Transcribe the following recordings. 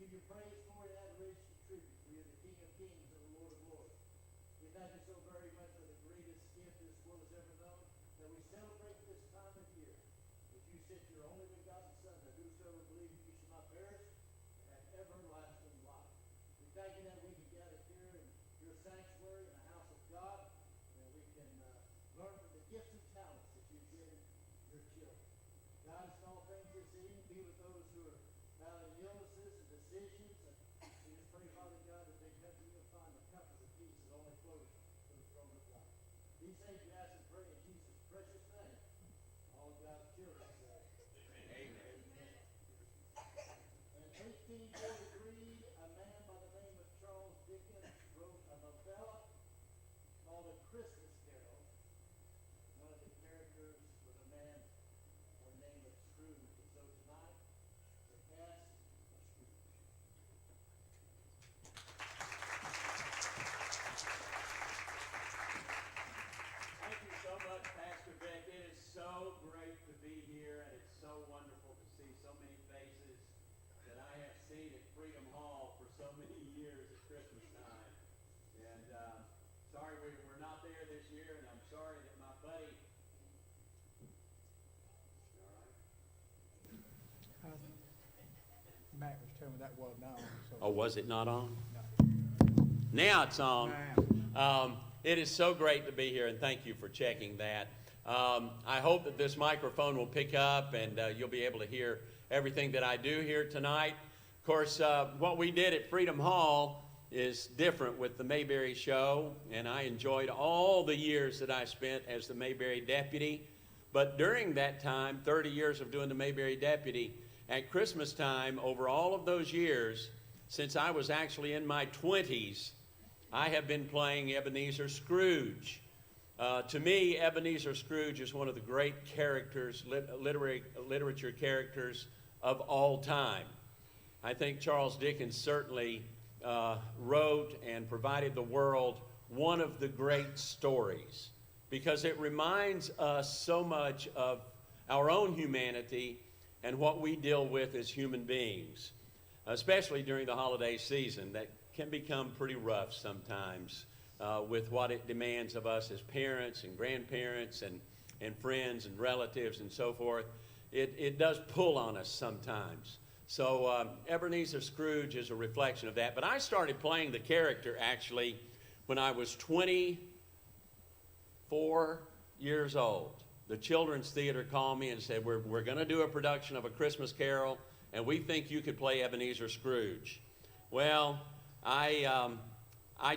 give you praise, glory, and adoration and tribute. For you're the King of kings and the Lord of lords. We thank you so very much for the greatest gift this world has ever known, that we celebrate this time of year. That you sent your only begotten Son, that whosoever believes you shall not perish, but have everlasting life. We thank you that we can gather here in your sanctuary in the house of God, and that we can learn from the gifts and talents that you've given your children. God, in all things this evening, be with those who are battling illnesses and decisions. And we just pray, Father God, that they come to you and find the comfort of peace that only flows from the throne of God. These things we ask and pray in Jesus' precious name. All of God's children say, Amen. In 1843, a man by the name of Charles Dickens wrote a novella called A Christmas Carol. One of the characters was a man by the name of Scrooge. And so tonight, the cast of Scrooge. Thank you so much, Pastor Vic. It is so great to be here, and it's so wonderful to see so many faces that I have seen at Freedom Hall for so many years at Christmas time. And sorry we're not there this year, and I'm sorry that my buddy. All right. Matt was telling me that wasn't on. So. Oh, was it not on? No. Now it's on. It is so great to be here, and thank you for checking that. I hope that this microphone will pick up, and you'll be able to hear everything that I do here tonight. Of course, what we did at Freedom Hall is different with the Mayberry Show, and I enjoyed all the years that I spent as the Mayberry Deputy. But during that time, 30 years of doing the Mayberry Deputy, at Christmas time, over all of those years, since I was actually in my 20s, I have been playing Ebenezer Scrooge. To me, Ebenezer Scrooge is one of the great characters, literature characters of all time. I think Charles Dickens certainly wrote and provided the world one of the great stories, because it reminds us so much of our own humanity and what we deal with as human beings, especially during the holiday season. That can become pretty rough sometimes with what it demands of us as parents and grandparents and friends and relatives and so forth. It does pull on us sometimes. So Ebenezer Scrooge is a reflection of that. But I started playing the character actually when I was 24 years old. The Children's Theater called me and said, we're going to do a production of A Christmas Carol, and we think you could play Ebenezer Scrooge. Well, I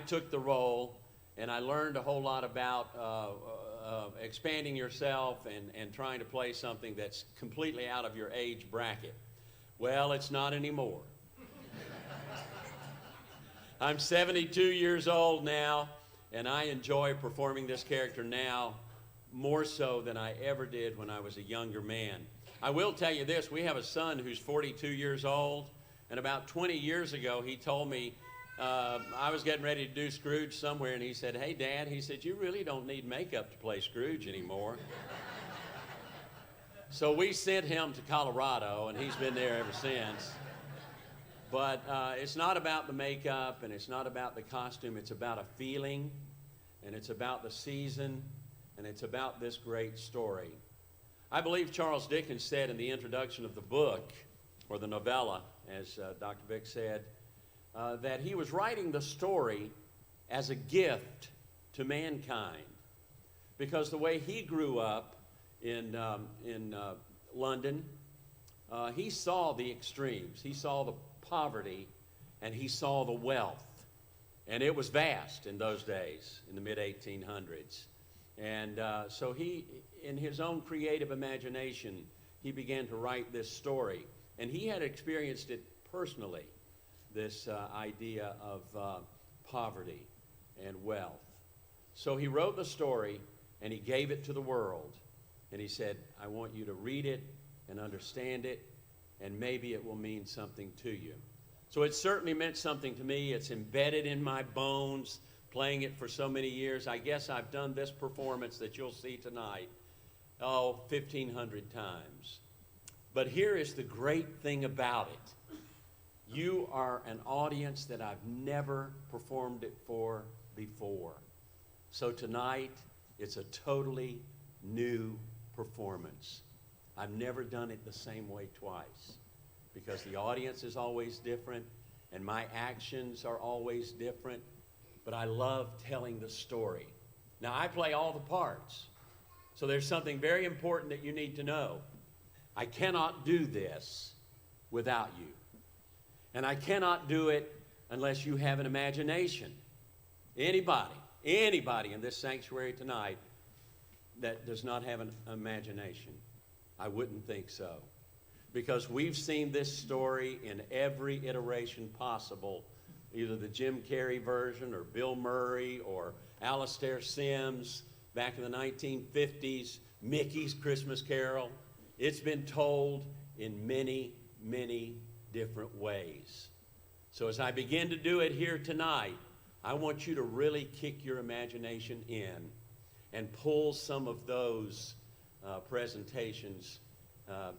took the role, and I learned a whole lot about expanding yourself and trying to play something that's completely out of your age bracket. Well, it's not anymore. I'm 72 years old now, and I enjoy performing this character now more so than I ever did when I was a younger man. I will tell you this, we have a son who's 42 years old, and about 20 years ago he told me, I was getting ready to do Scrooge somewhere, and he said, "Hey, Dad," he said, "you really don't need makeup to play Scrooge anymore." So we sent him to Colorado, and he's been there ever since. But it's not about the makeup, and it's not about the costume. It's about a feeling, and it's about the season, and it's about this great story. I believe Charles Dickens said in the introduction of the book, or the novella, as Dr. Vick said, that he was writing the story as a gift to mankind, because the way he grew up in London, he saw the extremes. He saw the poverty, and he saw the wealth, and it was vast in those days, in the mid-1800s. And so he, in his own creative imagination, he began to write this story, and he had experienced it personally, this idea of poverty and wealth. So he wrote the story, and he gave it to the world, and he said, "I want you to read it and understand it, and maybe it will mean something to you." So it certainly meant something to me. It's embedded in my bones, playing it for so many years. I guess I've done this performance that you'll see tonight, 1,500 times. But here is the great thing about it. You are an audience that I've never performed it for before. So tonight, it's a totally new performance. I've never done it the same way twice because the audience is always different and my actions are always different, but I love telling the story. Now, I play all the parts, so there's something very important that you need to know. I cannot do this without you. And I cannot do it unless you have an imagination. Anybody in this sanctuary tonight that does not have an imagination, I wouldn't think so. Because we've seen this story in every iteration possible, either the Jim Carrey version or Bill Murray or Alastair Sims back in the 1950s, Mickey's Christmas Carol. It's been told in many, many different ways. So as I begin to do it here tonight, I want you to really kick your imagination in and pull some of those presentations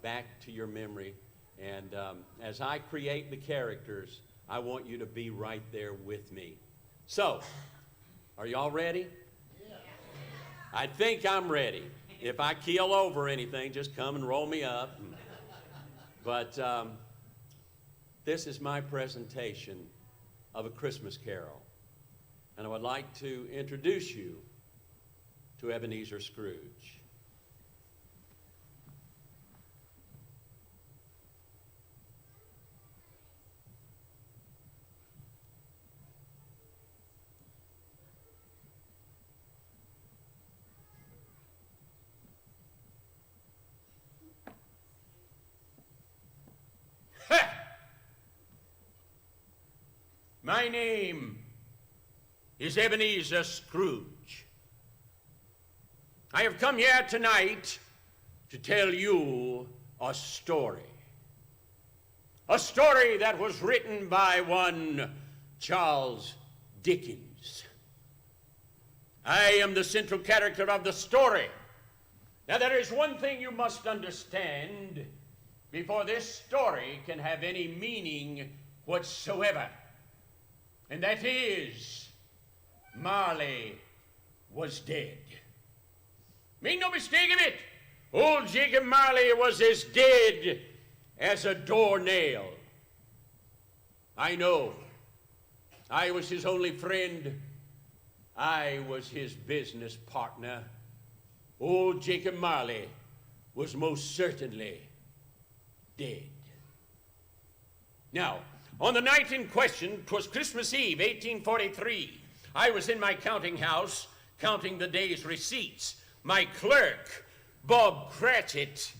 back to your memory. And as I create the characters, I want you to be right there with me. So, are y'all ready? Yeah. I think I'm ready. If I keel over anything, just come and roll me up. But this is my presentation of A Christmas Carol. And I would like to introduce you to Ebenezer Scrooge. My name is Ebenezer Scrooge. I have come here tonight to tell you a story. A story that was written by one Charles Dickens. I am the central character of the story. Now, there is one thing you must understand before this story can have any meaning whatsoever. And that is, Marley was dead. Make no mistake of it, old Jacob Marley was as dead as a doornail. I know. I was his only friend. I was his business partner. Old Jacob Marley was most certainly dead. Now, on the night in question, 'twas Christmas Eve, 1843. I was in my counting house, counting the day's receipts. My clerk, Bob Cratchit,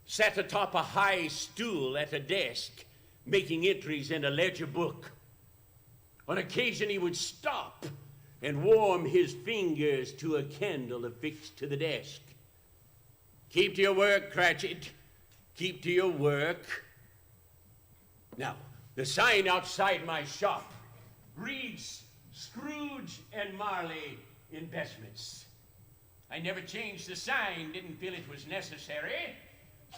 sat atop a high stool at a desk, making entries in a ledger book. On occasion, he would stop and warm his fingers to a candle affixed to the desk. Keep to your work, Cratchit. Keep to your work. Now, the sign outside my shop reads Scrooge and Marley Investments. I never changed the sign, didn't feel it was necessary,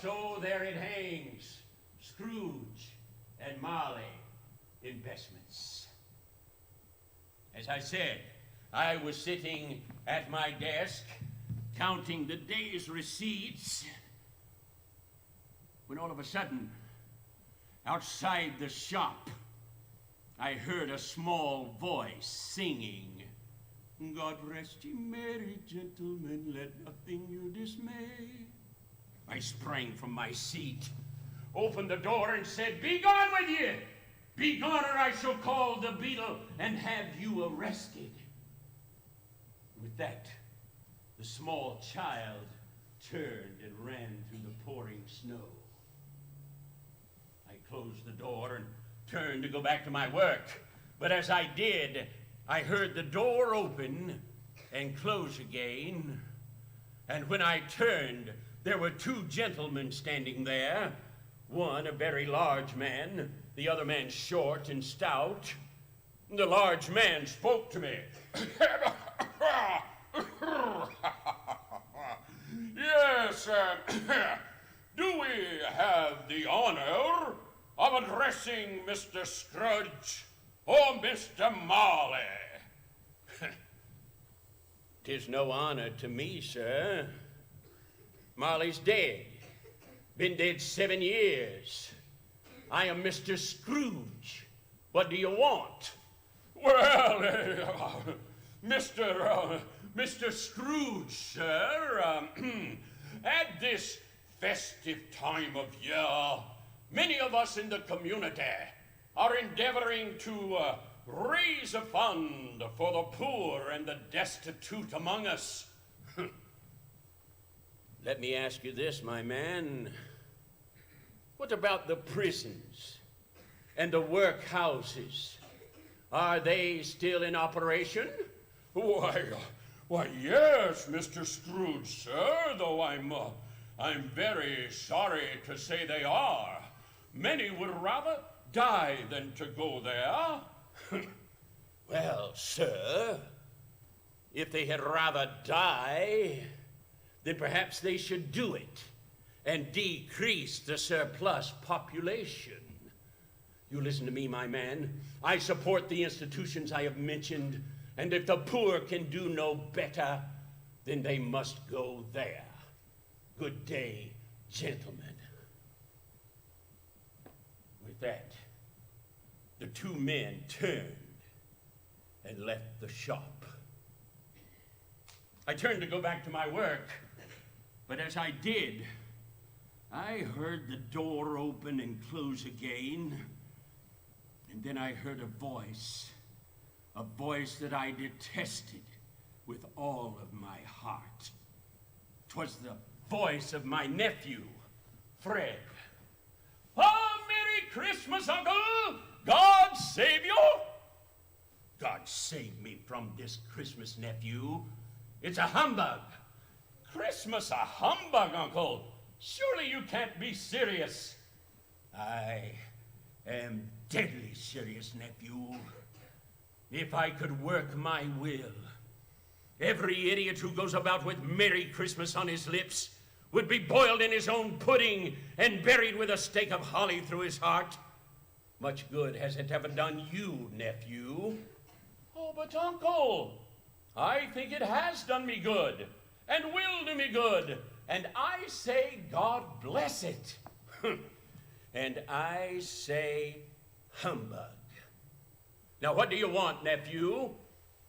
so there it hangs, Scrooge and Marley Investments. As I said, I was sitting at my desk counting the day's receipts when all of a sudden, outside the shop, I heard a small voice singing, God rest ye merry gentlemen, let nothing you dismay. I sprang from my seat, opened the door and said, Be gone with you! Be gone or I shall call the beadle and have you arrested. With that, the small child turned and ran through the pouring snow. I closed the door and turned to go back to my work. But as I did, I heard the door open and close again. And when I turned, there were two gentlemen standing there. One, a very large man, the other man short and stout. The large man spoke to me. Yes, do we have the honor of addressing Mr. Scrooge or Mr. Marley. 'Tis no honor to me, sir. Marley's dead. Been dead 7 years. I am Mr. Scrooge. What do you want? Well, Mr. Scrooge, sir, at this festive time of year, many of us in the community are endeavoring to raise a fund for the poor and the destitute among us. Let me ask you this, my man. What about the prisons and the workhouses? Are they still in operation? Why, yes, Mr. Scrooge, sir, though I'm very sorry to say they are. Many would rather die than to go there. Well, sir, if they had rather die, then perhaps they should do it and decrease the surplus population. You listen to me, my man. I support the institutions I have mentioned, and if the poor can do no better, then they must go there. Good day, gentlemen. With that, the two men turned and left the shop. I turned to go back to my work, but as I did, I heard the door open and close again, and then I heard a voice that I detested with all of my heart. 'Twas the voice of my nephew, Fred. "Oh, Merry Christmas, Uncle! God save you!" God save me from this Christmas, nephew. It's a humbug. Christmas a humbug, Uncle? Surely you can't be serious. I am deadly serious, nephew. If I could work my will, every idiot who goes about with Merry Christmas on his lips would be boiled in his own pudding and buried with a stake of holly through his heart. Much good has it ever done you, nephew? Oh, but Uncle, I think it has done me good and will do me good, and I say God bless it. And I say humbug. Now, what do you want, nephew?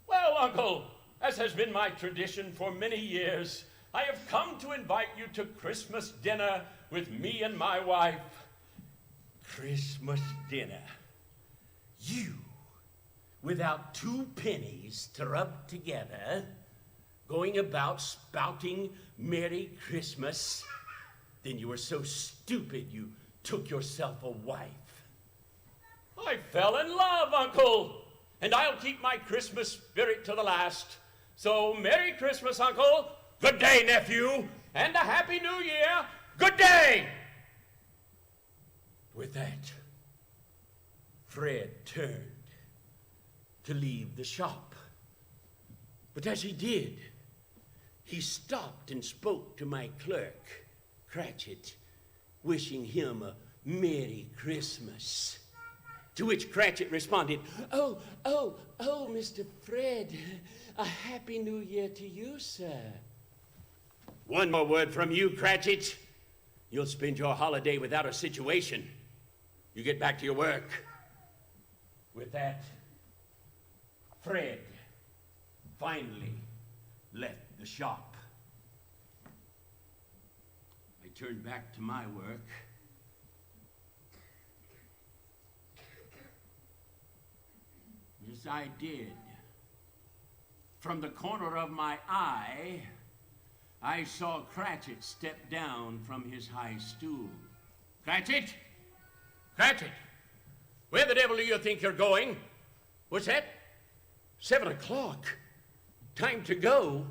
Well, Uncle, as has been my tradition for many years, I have come to invite you to Christmas dinner with me and my wife. Christmas dinner? You, without 2 pennies to rub together, going about spouting Merry Christmas? Then you were so stupid you took yourself a wife. I fell in love, Uncle, and I'll keep my Christmas spirit to the last. So, Merry Christmas, Uncle. Good day, nephew. And a Happy New Year. Good day. With that, Fred turned to leave the shop. But as he did, he stopped and spoke to my clerk, Cratchit, wishing him a Merry Christmas. To which Cratchit responded, Oh, Mr. Fred, a Happy New Year to you, sir. One more word from you, Cratchit. You'll spend your holiday without a situation. You get back to your work. With that, Fred finally left the shop. I turned back to my work. As I did, from the corner of my eye, I saw Cratchit step down from his high stool. Cratchit! Cratchit! Where the devil do you think you're going? What's that? 7 o'clock. Time to go.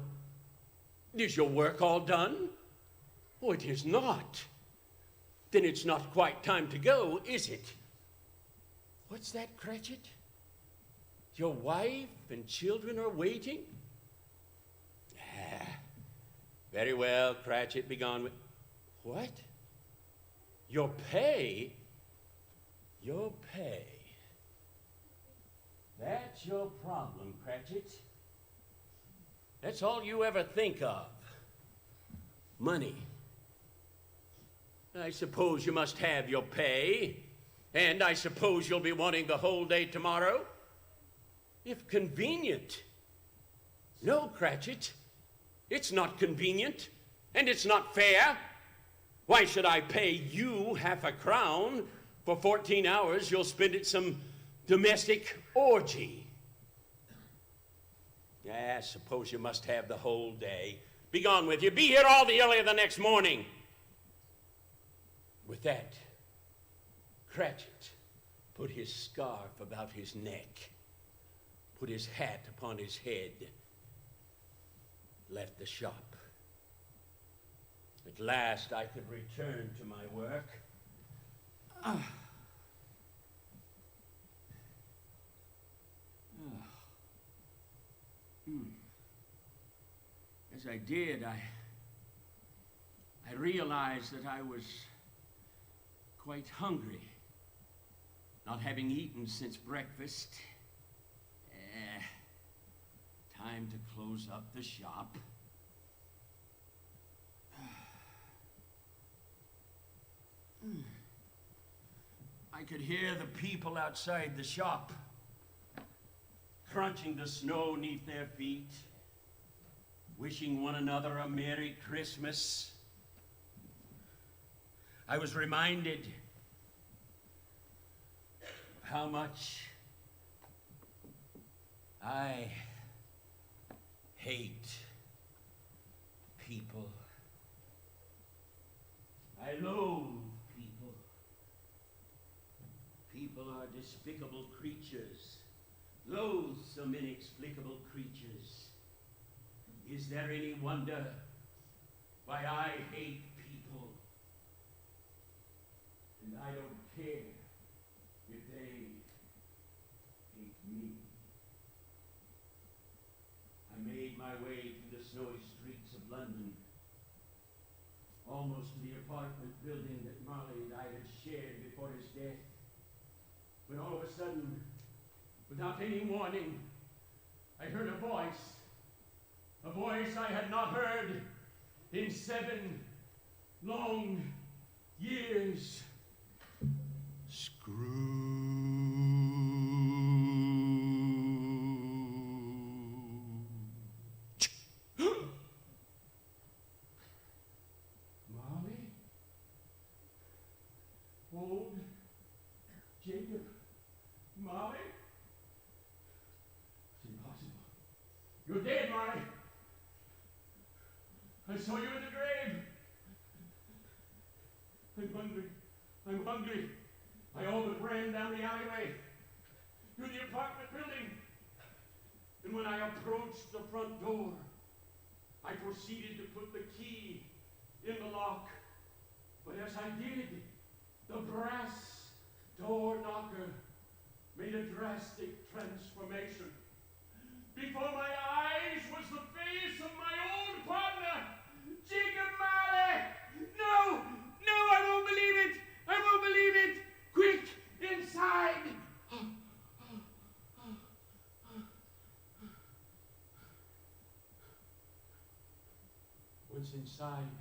Is your work all done? Oh, it is not. Then it's not quite time to go, is it? What's that, Cratchit? Your wife and children are waiting? Very well, Cratchit, be gone with... What? Your pay? Your pay. That's your problem, Cratchit. That's all you ever think of. Money. I suppose you must have your pay, and I suppose you'll be wanting the whole day tomorrow, if convenient. No, Cratchit, it's not convenient, and it's not fair. Why should I pay you half a crown for 14 hours you'll spend at some domestic orgy? I suppose you must have the whole day. Be gone with you. Be here all the earlier the next morning. With that, Cratchit put his scarf about his neck, put his hat upon his head, left the shop. At last I could return to my work. As I did, I realized that I was quite hungry, not having eaten since breakfast. Time to close up the shop. I could hear the people outside the shop crunching the snow neath their feet, wishing one another a Merry Christmas. I was reminded how much I hate people. I loathe people. People are despicable creatures, loathsome, inexplicable creatures. Is there any wonder why I hate people? And I don't care if they hate me. I made my way through the snowy streets of London, almost to the apartment building that Marley and I had shared before his death, when all of a sudden, without any warning, I heard a voice I had not heard in 7 long years. Scrooge. Molly? Old Jacob? Molly? It's impossible. You're dead, Molly. I saw you in the grave. I'm hungry. I'm hungry. I all but ran down the alleyway to the apartment building. And when I approached the front door, I proceeded to put the key in the lock. But as I did, the brass door knocker made a drastic transformation. Before my eyes was the face of my old partner, Jacob Marley. No, I won't believe it. I won't believe it. Quick, inside. Once inside,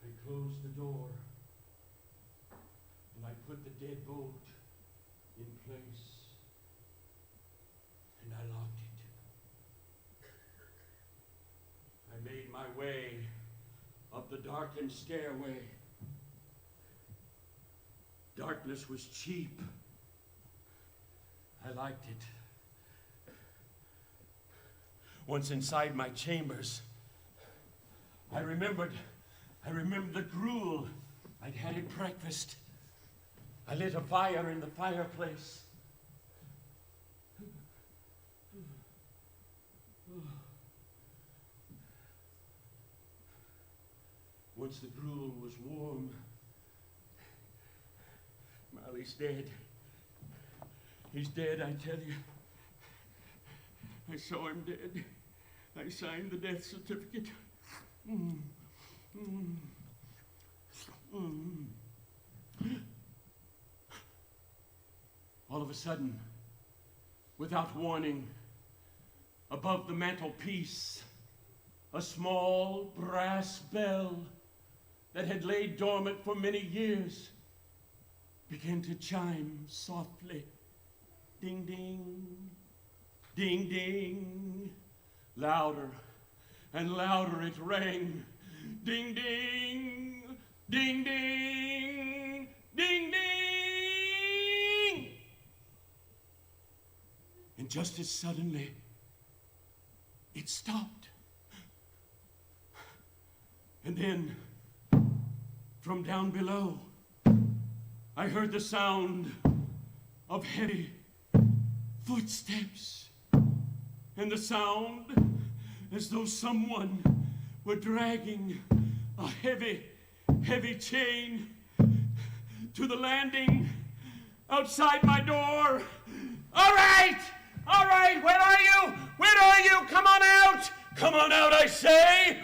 I closed the door and I put the deadbolt in place and I locked it. I made my way up the darkened stairway. Darkness was cheap. I liked it. Once inside my chambers, I remembered the gruel I'd had at breakfast. I lit a fire in the fireplace. Once the gruel was warm, Marley's dead. He's dead, I tell you. I saw him dead. I signed the death certificate. a sudden, without warning, above the mantelpiece, a small brass bell that had laid dormant for many years began to chime softly. Ding, ding, ding, ding. Louder and louder it rang. Ding, ding, ding, ding, ding, ding. And just as suddenly, it stopped. And then, from down below, I heard the sound of heavy footsteps, and the sound as though someone were dragging a heavy, heavy chain to the landing outside my door. All right, where are you? Where are you? Come on out! Come on out, I say!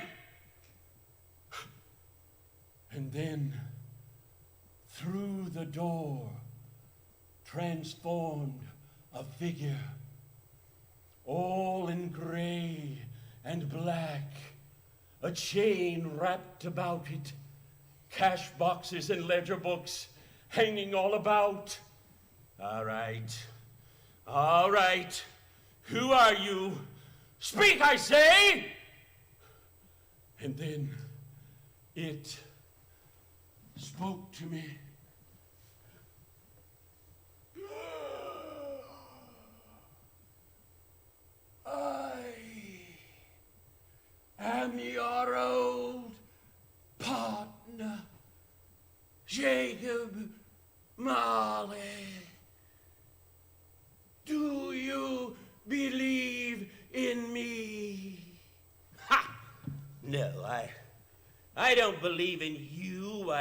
And then, through the door, transformed a figure, all in gray and black, a chain wrapped about it, cash boxes and ledger books hanging all about. All right, who are you? Speak, I say! And then it spoke to me. I am your old partner, Jacob Marley. Do you believe in me? Ha! No, I don't believe in you.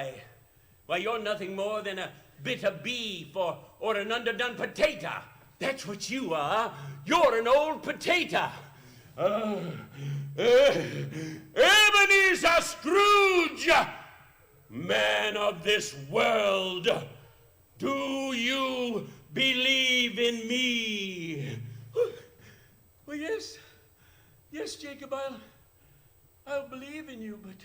Why, you're nothing more than a bit of beef or an underdone potato. That's what you are. You're an old potato. Ebenezer Scrooge, man of this world, do you believe in me? Well, yes, Jacob, I'll believe in you, but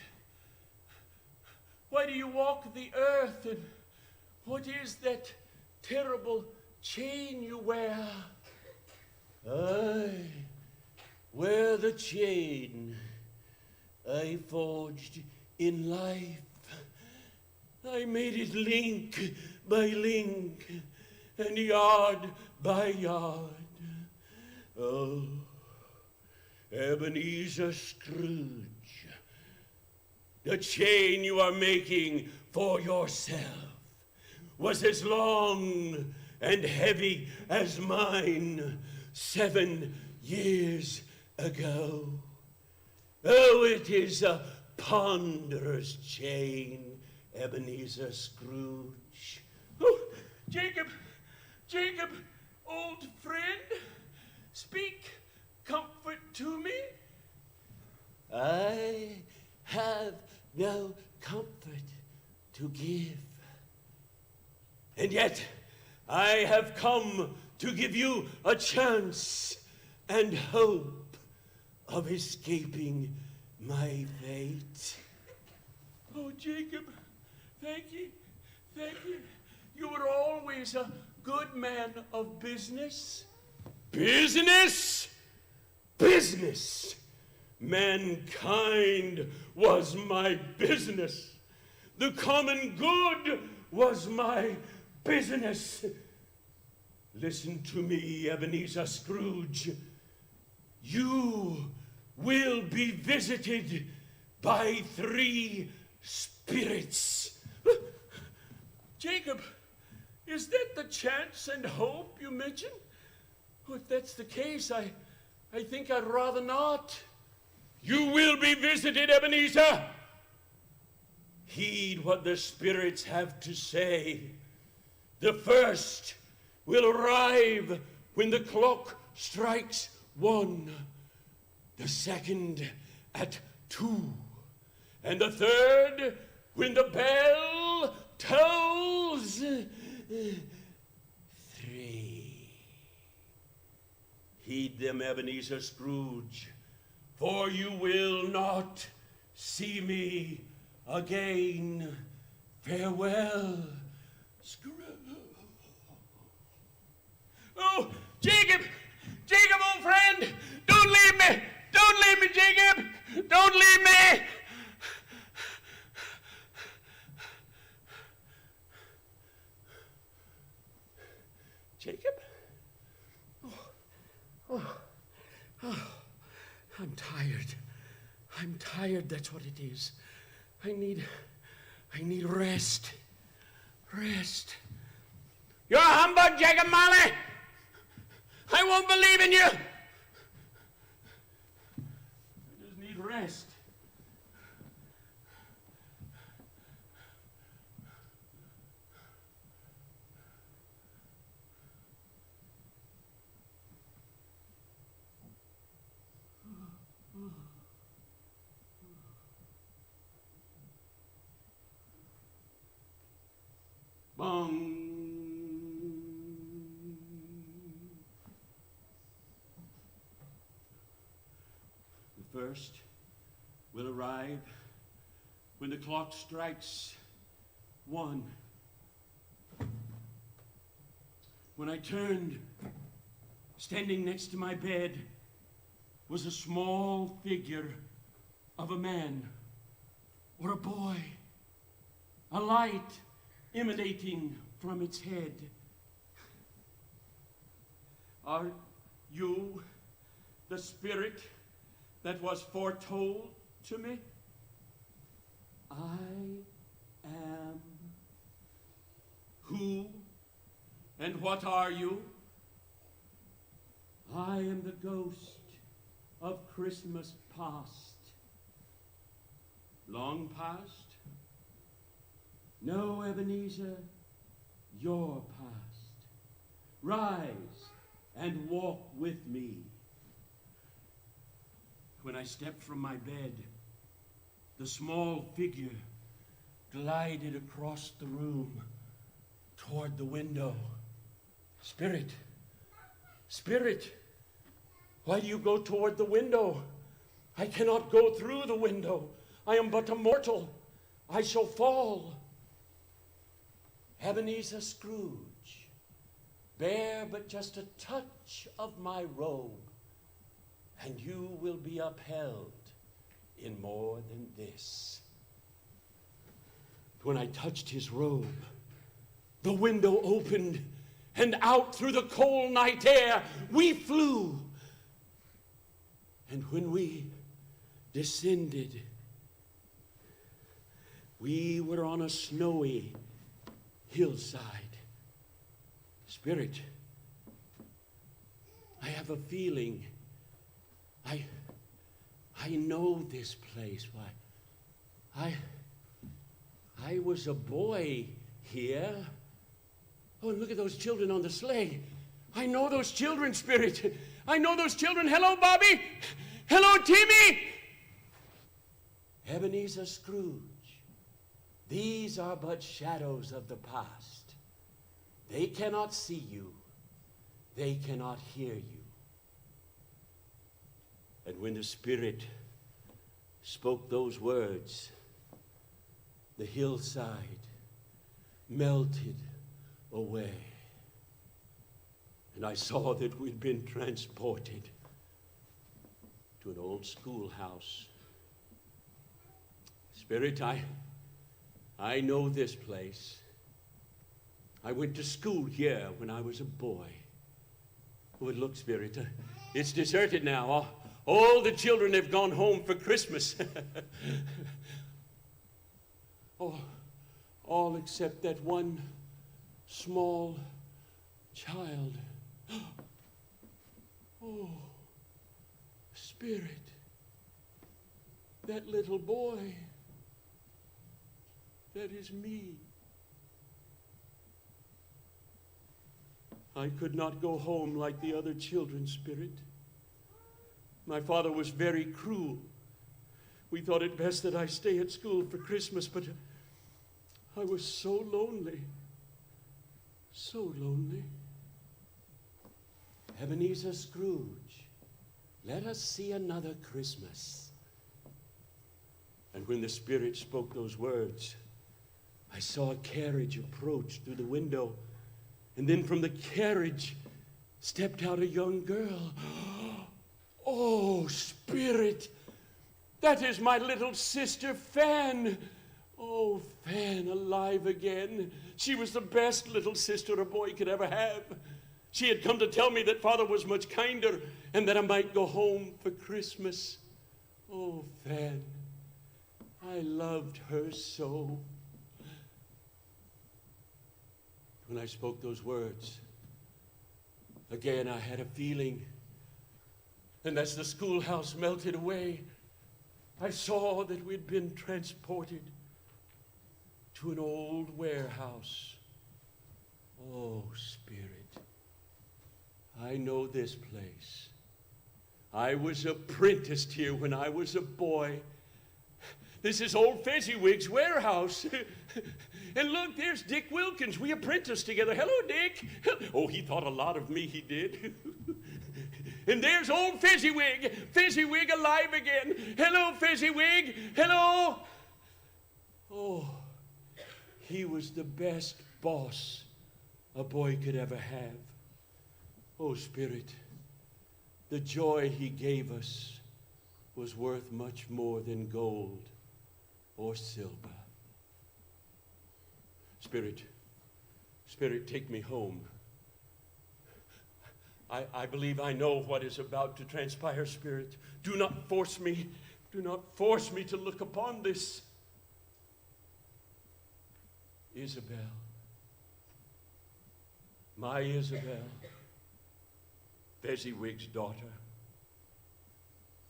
why do you walk the earth, and what is that terrible chain you wear? I wear the chain I forged in life. I made it link by link and yard by yard. Oh, Ebenezer Scrooge, the chain you are making for yourself was as long and heavy as mine 7 years ago. Oh, it is a ponderous chain, Ebenezer Scrooge. Oh, Jacob, old friend, speak comfort to me. I have no comfort to give. And yet, I have come to give you a chance and hope of escaping my fate. Oh, Jacob, thank you. You were always a good man of business. Business? Mankind was my business. The common good was my business. Listen to me, Ebenezer Scrooge. You will be visited by 3 spirits. Jacob, is that the chance and hope you mentioned? Well, if that's the case, I think I'd rather not. You will be visited, Ebenezer. Heed what the spirits have to say. The first will arrive when the clock strikes 1, the second at 2, and the third when the bell tolls 3. Heed them, Ebenezer Scrooge, for you will not see me again. Farewell, Scrooge. Oh, Jacob! Jacob, old friend! Don't leave me! Don't leave me, Jacob! Don't leave me! Jacob? I'm tired. I'm tired, that's what it is. I need rest. Rest. You're a humbug, Jacob Marley! I won't believe in you! I just need rest. Bong. The first will arrive when the clock strikes 1. When I turned, standing next to my bed was a small figure of a man or a boy, a light emanating from its head. Are you the spirit that was foretold to me? I am. Who and what are you? I am the ghost of Christmas past. Long past? No, Ebenezer, your past. Rise and walk with me. When I stepped from my bed, the small figure glided across the room toward the window. Spirit, Spirit, why do you go toward the window? I cannot go through the window. I am but a mortal. I shall fall. Ebenezer Scrooge, bear but just a touch of my robe, and you will be upheld in more than this. When I touched his robe, the window opened, and out through the cold night air we flew. And when we descended, we were on a snowy hillside. Spirit, I have a feeling. I know this place. Why? I was a boy here. Oh, and look at those children on the sleigh. I know those children, Spirit. I know those children. Hello, Bobby. Hello, Timmy. Ebenezer Scrooge. These are but shadows of the past. They cannot see you. They cannot hear you. And when the Spirit spoke those words, the hillside melted away. And I saw that we'd been transported to an old schoolhouse. Spirit, I know this place. I went to school here when I was a boy. Oh, and look, Spirit, it's deserted now. All the children have gone home for Christmas. All except that one small child. Oh, Spirit, that little boy, that is me. I could not go home like the other children, Spirit. My father was very cruel. We thought it best that I stay at school for Christmas, but I was so lonely. So lonely. Ebenezer Scrooge, let us see another Christmas. And when the Spirit spoke those words, I saw a carriage approach through the window, and then from the carriage stepped out a young girl. Oh, Spirit, that is my little sister Fan. Oh, Fan, alive again. She was the best little sister a boy could ever have. She had come to tell me that Father was much kinder and that I might go home for Christmas. Oh, Fan, I loved her so. When I spoke those words, again I had a feeling. And as the schoolhouse melted away, I saw that we'd been transported to an old warehouse. Oh, Spirit, I know this place. I was apprenticed here when I was a boy. This is old Fezziwig's warehouse. And look, there's Dick Wilkins. We apprenticed together. Hello, Dick. Oh, he thought a lot of me, he did. And there's old Fezziwig. Fezziwig alive again. Hello, Fezziwig. Hello. Oh, he was the best boss a boy could ever have. Oh, Spirit, the joy he gave us was worth much more than gold or silver. Spirit, Spirit, take me home. I believe I know what is about to transpire, Spirit. Do not force me. Do not force me to look upon this. Isabel, my Isabel, Fezziwig's daughter.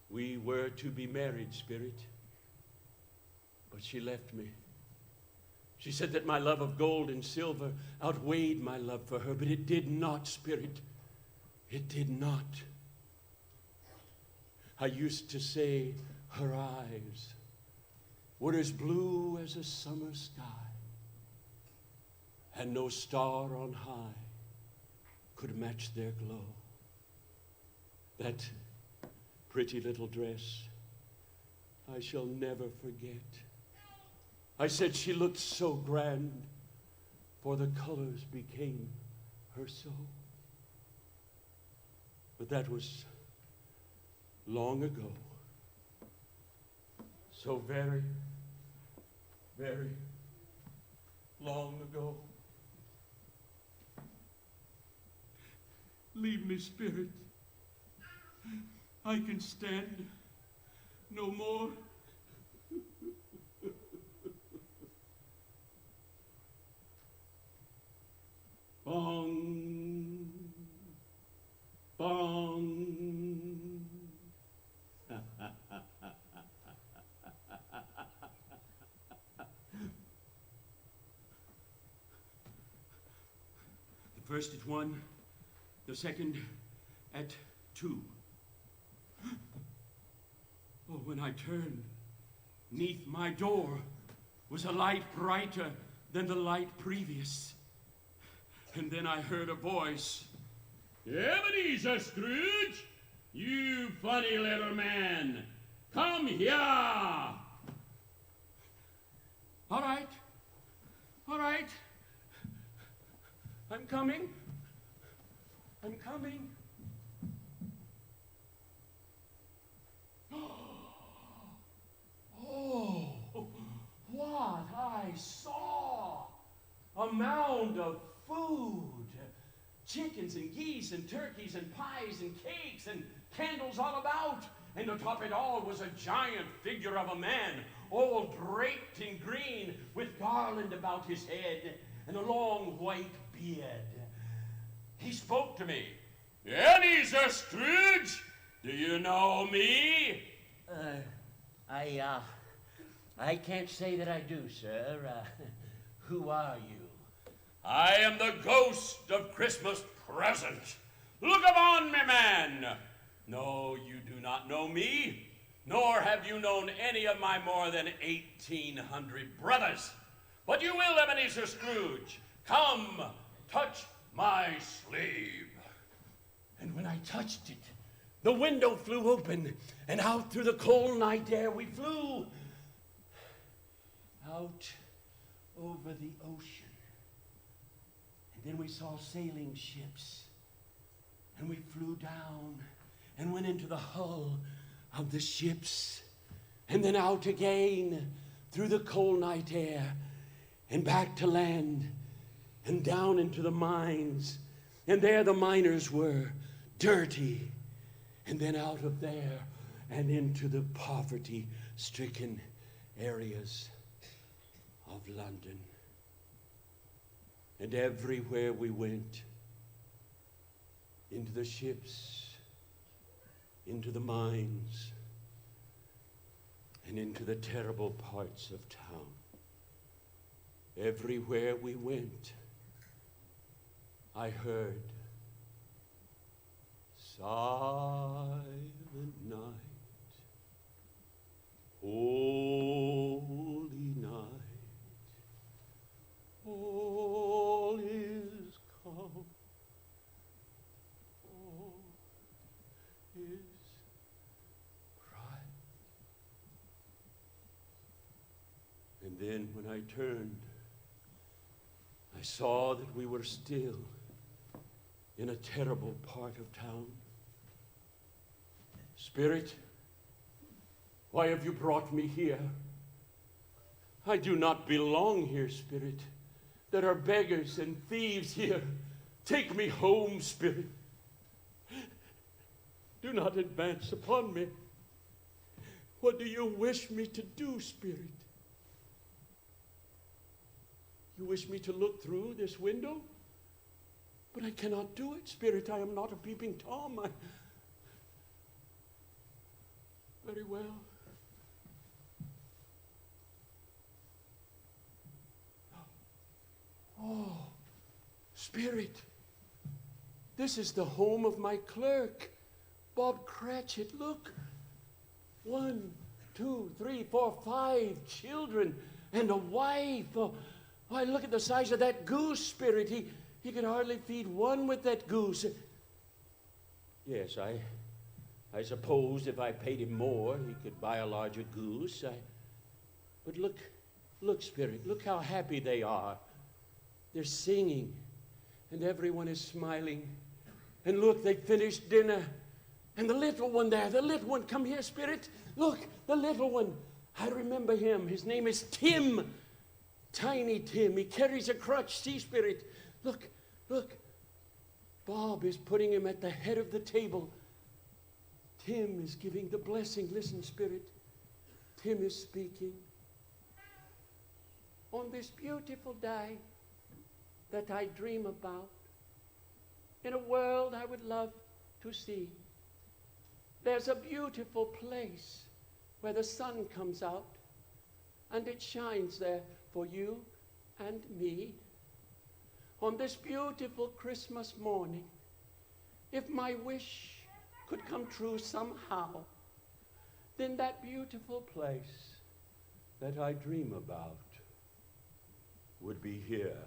We were to be married, Spirit, but she left me. She said that my love of gold and silver outweighed my love for her, but it did not, Spirit. It did not. I used to say her eyes were as blue as a summer sky, and no star on high could match their glow. That pretty little dress I shall never forget. I said she looked so grand, for the colors became her so. But that was long ago. So very, very long ago. Leave me, Spirit. I can stand no more. Bong, bong. The first at 1, the second at 2. Oh, when I turned, 'neath my door was a light brighter than the light previous. And then I heard a voice. Ebenezer Scrooge, you funny little man, come here. All right. I'm coming. Oh, what I saw! A mound of food, chickens and geese and turkeys and pies and cakes and candles all about. And atop it all was a giant figure of a man, all draped in green, with garland about his head and a long white beard. He spoke to me. Ebenezer Scrooge, do you know me? I can't say that I do, sir. Who are you? I am the ghost of Christmas present. Look upon me, man. No, you do not know me, nor have you known any of my more than 1,800 brothers. But you will, Ebenezer Scrooge. Come, touch my sleeve. And when I touched it, the window flew open, and out through the cold night air we flew. Out over the ocean. And then we saw sailing ships. And we flew down and went into the hull of the ships. And then out again through the cold night air and back to land and down into the mines. And there the miners were, dirty. And then out of there and into the poverty-stricken areas of London. And everywhere we went, into the ships, into the mines, and into the terrible parts of town. Everywhere we went, I heard, silent night, holy night, all is calm, all is bright. And then when I turned, I saw that we were still in a terrible part of town. Spirit, why have you brought me here? I do not belong here, Spirit. There are beggars and thieves here. Take me home, Spirit. Do not advance upon me. What do you wish me to do, Spirit? You wish me to look through this window? But I cannot do it, Spirit. I am not a peeping Tom. Very well. Oh, Spirit, this is the home of my clerk, Bob Cratchit. Look, 1, 2, 3, 4, 5 children and a wife. Oh, why, look at the size of that goose, Spirit. He could hardly feed one with that goose. Yes, I suppose if I paid him more, he could buy a larger goose. But look, Spirit, look how happy they are. They're singing, and everyone is smiling. And look, they finished dinner. And the little one there, the little one, come here, Spirit. Look, the little one. I remember him. His name is Tim. Tiny Tim. He carries a crutch. See, Spirit. Look, look. Bob is putting him at the head of the table. Tim is giving the blessing. Listen, Spirit. Tim is speaking. On this beautiful day that I dream about, in a world I would love to see, there's a beautiful place where the sun comes out and it shines there for you and me. On this beautiful Christmas morning, if my wish could come true somehow, then that beautiful place that I dream about would be here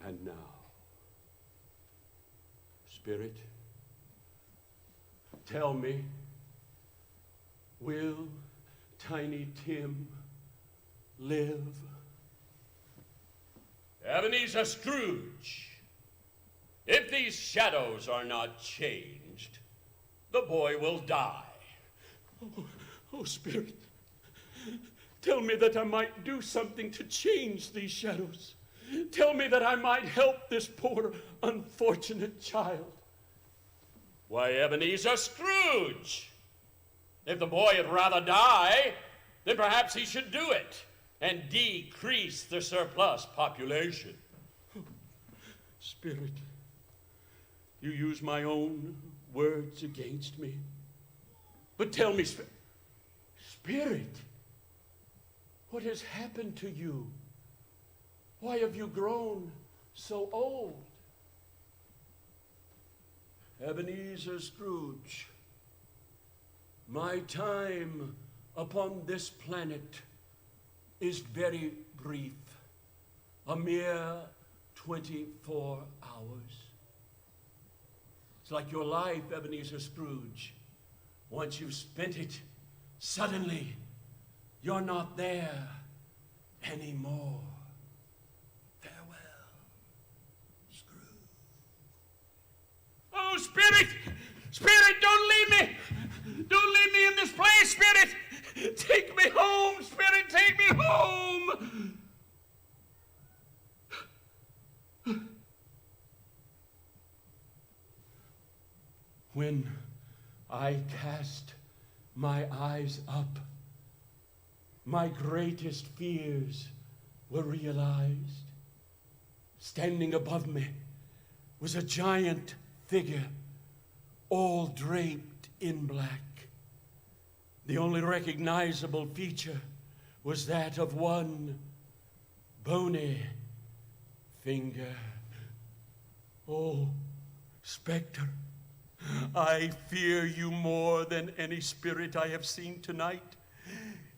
and now. Spirit, tell me, will Tiny Tim live? Ebenezer Scrooge, if these shadows are not changed, the boy will die. Oh, Spirit, tell me that I might do something to change these shadows. Tell me that I might help this poor, unfortunate child. Why, Ebenezer Scrooge, if the boy had rather die, then perhaps he should do it and decrease the surplus population. Spirit, you use my own words against me. But tell me, Spirit, what has happened to you? Why have you grown so old? Ebenezer Scrooge, my time upon this planet is very brief, a mere 24 hours. It's like your life, Ebenezer Scrooge. Once you've spent it, suddenly you're not there anymore. Farewell, Scrooge. Oh, Spirit! Spirit, don't leave me! Don't leave me in this place, Spirit! Take me home, Spirit, take me home! When I cast my eyes up, my greatest fears were realized. Standing above me was a giant figure, all draped in black. The only recognizable feature was that of one bony finger. Oh, specter, I fear you more than any spirit I have seen tonight.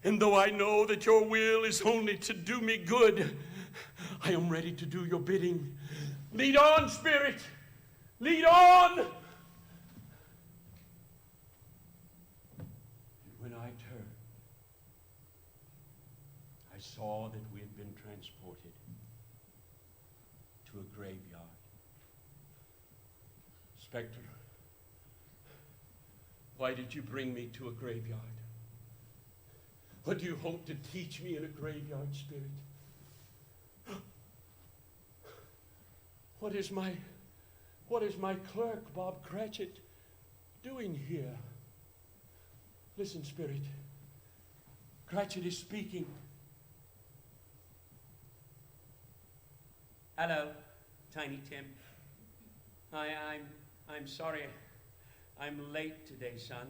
And though I know that your will is only to do me good, I am ready to do your bidding. Lead on, Spirit! Lead on! And when I turned, I saw that we had been transported to a graveyard. Spectre, why did you bring me to a graveyard? What do you hope to teach me in a graveyard, Spirit? What is my clerk, Bob Cratchit, doing here? Listen, Spirit. Cratchit is speaking. Hello, Tiny Tim. I'm sorry. I'm late today, son.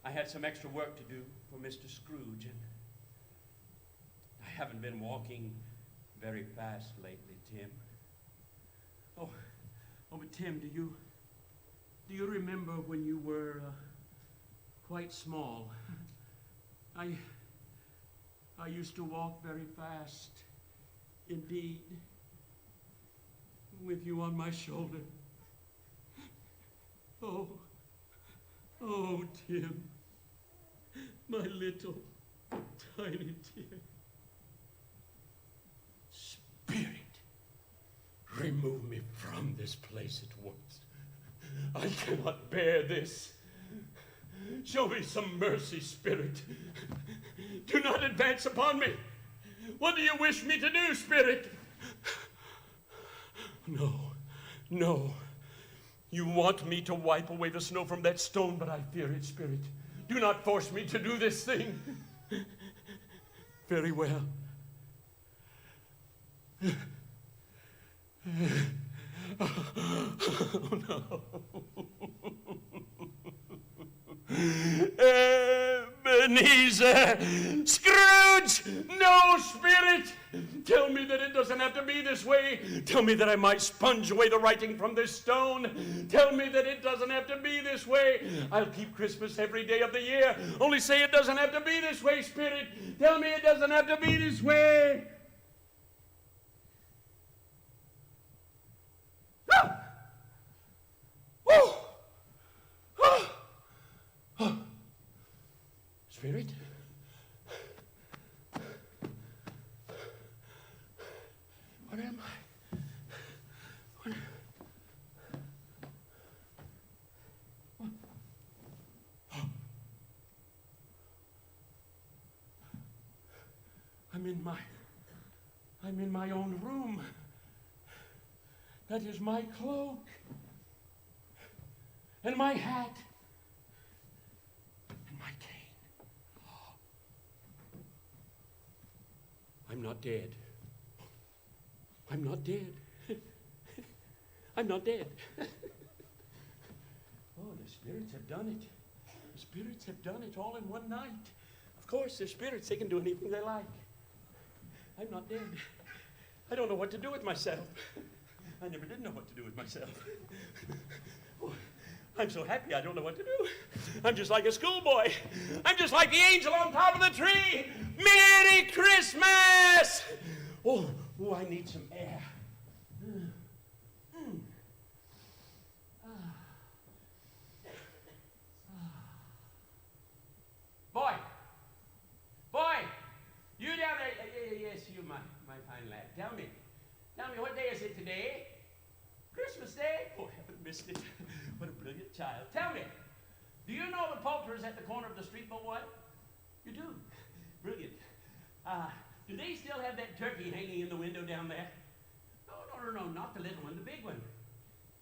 I had some extra work to do for Mr. Scrooge, and I haven't been walking very fast lately, Tim. Oh, but Tim, do you remember when you were quite small? I used to walk very fast, indeed, with you on my shoulder. Oh, Tim, my little tiny Tim. Spirit, remove me from this place at once. I cannot bear this. Show me some mercy, Spirit. Do not advance upon me. What do you wish me to do, Spirit? No. You want me to wipe away the snow from that stone, but I fear it, Spirit. Do not force me to do this thing. Very well. Oh, no. Ebenezer Scrooge! No, Spirit! Tell me that it doesn't have to be this way. Tell me that I might sponge away the writing from this stone. Tell me that it doesn't have to be this way. I'll keep Christmas every day of the year. Only say it doesn't have to be this way, Spirit. Tell me it doesn't have to be this way. Spirit? Where am I? I'm in my own room. That is my cloak. And my hat. And my cane. I'm not dead. I'm not dead. I'm not dead. Oh, the spirits have done it. The spirits have done it all in one night. Of course, they're spirits. They can do anything they like. I'm not dead. I don't know what to do with myself. I never did know what to do with myself. Oh, I'm so happy I don't know what to do. I'm just like a schoolboy. I'm just like the angel on top of the tree. Merry Christmas! Oh, I need some air. my fine lad. Tell me, what day is it today? Christmas Day? Oh, I haven't missed it. What a brilliant child. Tell me, do you know the poulterers at the corner of the street, boy? You do? Brilliant. Do they still have that turkey hanging in the window down there? No, not the little one, the big one.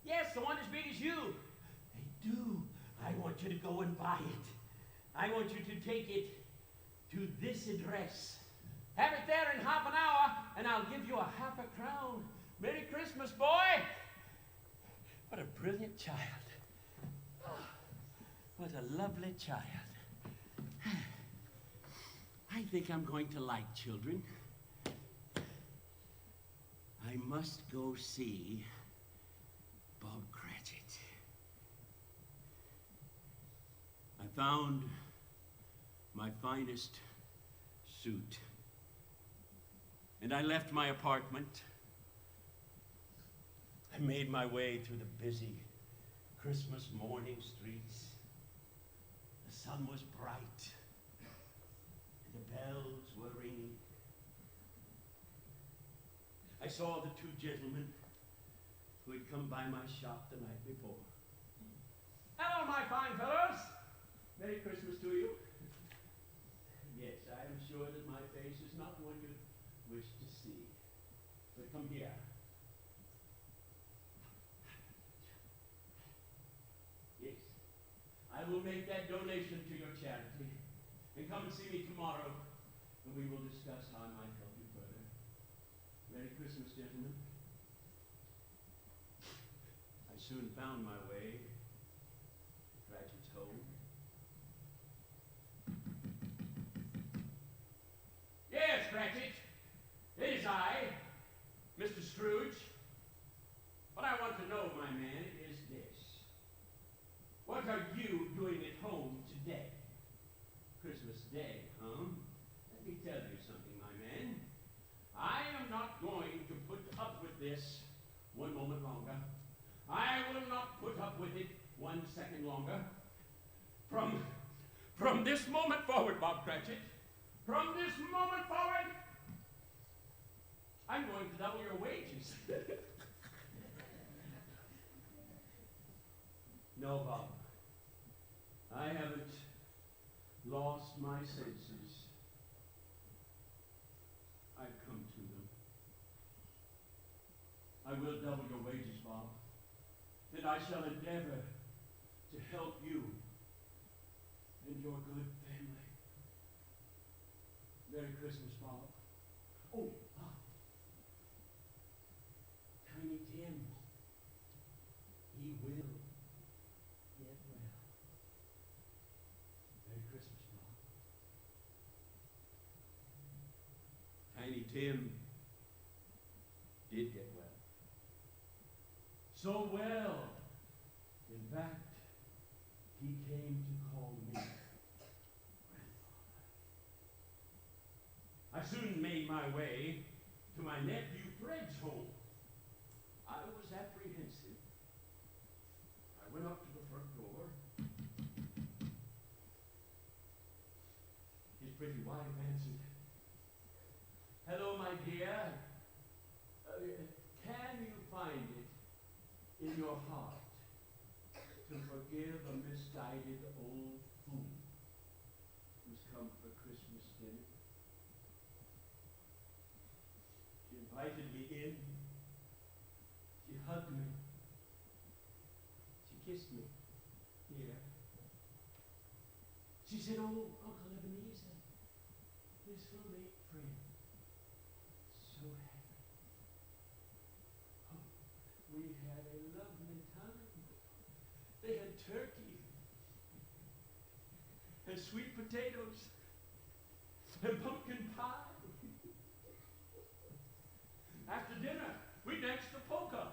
Yes, the one as big as you. They do. I want you to go and buy it. I want you to take it to this address. Have it there in half an hour, and I'll give you a half a crown. Merry Christmas, boy. What a brilliant child. What a lovely child. I think I'm going to like children. I must go see Bob Cratchit. I found my finest suit, and I left my apartment. I made my way through the busy Christmas morning streets. The sun was bright, and the bells were ringing. I saw the two gentlemen who had come by my shop the night before. Hello, my fine fellows. Merry Christmas to you. Yes, I am sure that my face is not one you wish to see. But come here. Yes, I will make that donation to your charity. And come and see me tomorrow, and we will discuss how I might help you further. Merry Christmas, gentlemen. I soon found my way to Cratchit's home. Yes, Cratchit, it is I, Mr. Scrooge. What I want to know, my man, is this. What are you doing at home today? Christmas Day, huh? Let me tell you something, my man. I am not going to put up with this one moment longer. I will not put up with it 1 second longer. From this moment forward, Bob Cratchit, from this moment forward, I'm going to double your wages. No, Bob. I haven't lost my senses. I've come to them. I will double your wages, Bob, and I shall endeavor to help you and your good family. Merry Christmas, Bob. Oh, Bob. Tiny Tim. He will get well. Merry Christmas, Bob. Tiny Tim did get well. So well, in fact, he came to call me grandfather. I soon made my way to my nephew Fred's home. I was apprehensive. I went up to the front door. His pretty wife answered, "Hello, my dear. Can you find it in your heart to forgive a misguided old fool who's come for Christmas dinner?" She invited me in. She hugged me. She kissed me here. She said, "Oh, Uncle Ebenezer, this will make Fred so happy." Oh, we had a lovely time. They had turkey and sweet potatoes and pumpkin pie. After dinner, we danced the polka.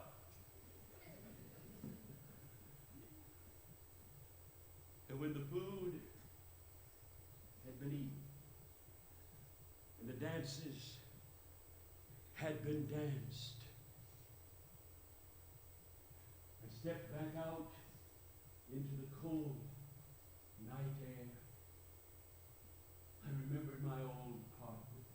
And when the food had been eaten and the dances had been danced, I stepped back out into the cold night air. I remembered my old apartment.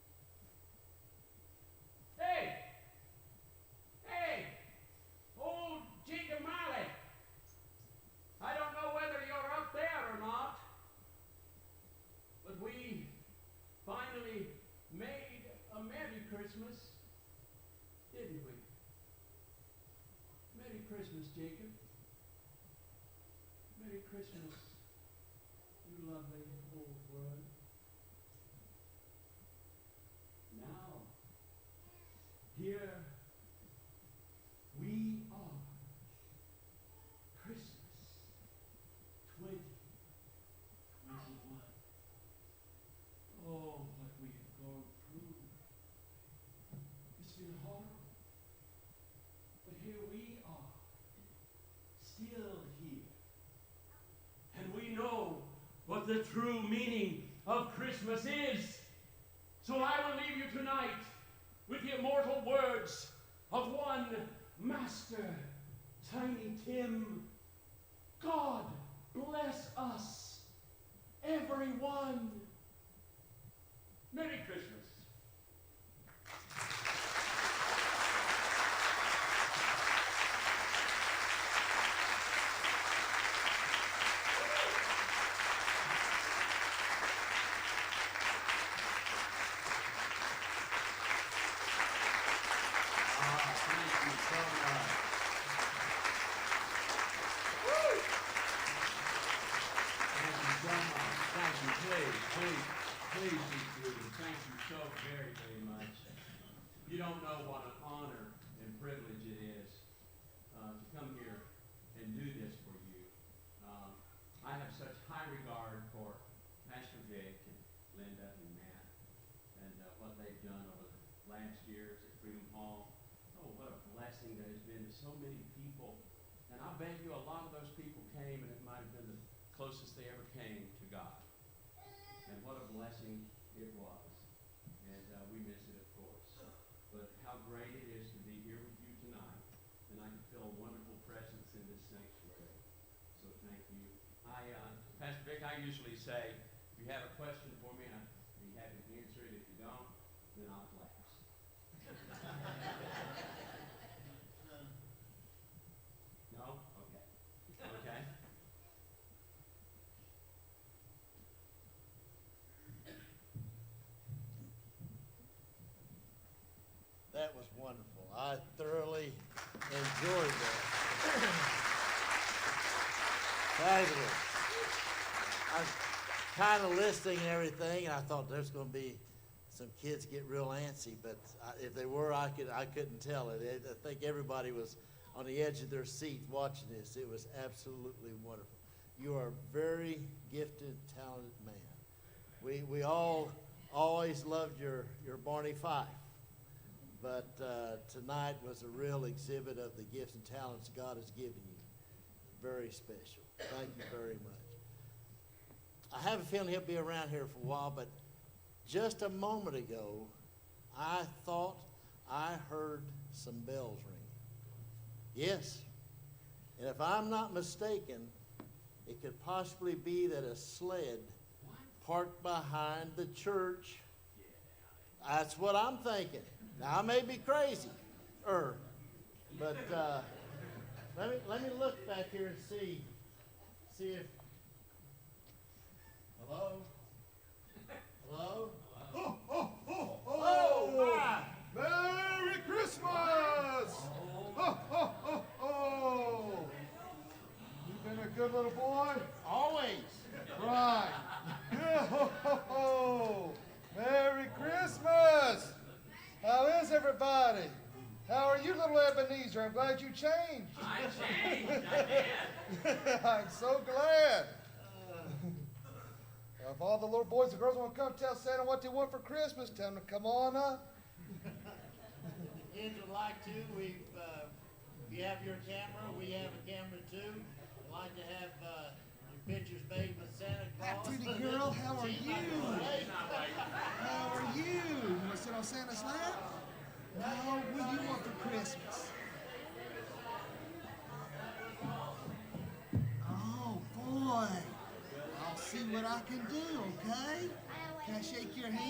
made a Merry Christmas, didn't we? Merry Christmas, Jacob. Merry Christmas, you lovely old world. Now, here we are. Christmas 2021. Oh, what we have gone through. It's been horrible. But here we are, still here. And we know what the true meaning of Christmas is. So I will leave you tonight with the immortal words of one Master Tiny Tim. God bless us, everyone. Merry Christmas. Please be seated. Thank you so very, very much. You don't know what an honor and privilege it is to come here and do this for you. I have such high regard for Pastor Vic and Linda and Matt and what they've done over the last years at Freedom Hall. Oh, what a blessing that has been to so many people. And I bet you a lot of those people came and it might have been the closest they ever came to God. And what a blessing it was. And we miss it, of course. But how great it is to be here with you tonight. And I can feel a wonderful presence in this sanctuary. So thank you. Pastor Vic, I usually say, if you have a question for me, I'd be happy to answer it. If you don't, then I'll collapse. No? Okay. Okay. That was wonderful. I thoroughly enjoyed that. Fabulous. I was kind of listening and everything, and I thought there's going to be some kids get real antsy, but if they were, I couldn't tell it. I think everybody was on the edge of their seat watching this. It was absolutely wonderful. You are a very gifted, talented man. We all always loved your Barney Fife. But tonight was a real exhibit of the gifts and talents God has given you. Very special. Thank you very much. I have a feeling he'll be around here for a while, but just a moment ago, I thought I heard some bells ring. Yes. And if I'm not mistaken, it could possibly be that a sled parked behind the church. That's what I'm thinking. Now, I may be crazy, but let me look back here and see if. Hello. Oh, my! Merry Christmas! Oh. You been a good little boy? Always. Right. Merry Christmas! How is everybody? How are you, little Ebenezer? I'm glad you changed. I changed, I did. I'm so glad. If all the little boys and girls want to come tell Santa what they want for Christmas, tell them to come on up. The kids would like to. If you have your camera, we have a camera too. We'd like to have your pictures made with Santa Claus. Pretty girl, how are you? How are you? You want to sit on Santa's lap? Now, what do you want for Christmas? Oh, boy. I'll see what I can do, okay? Can I shake your hand?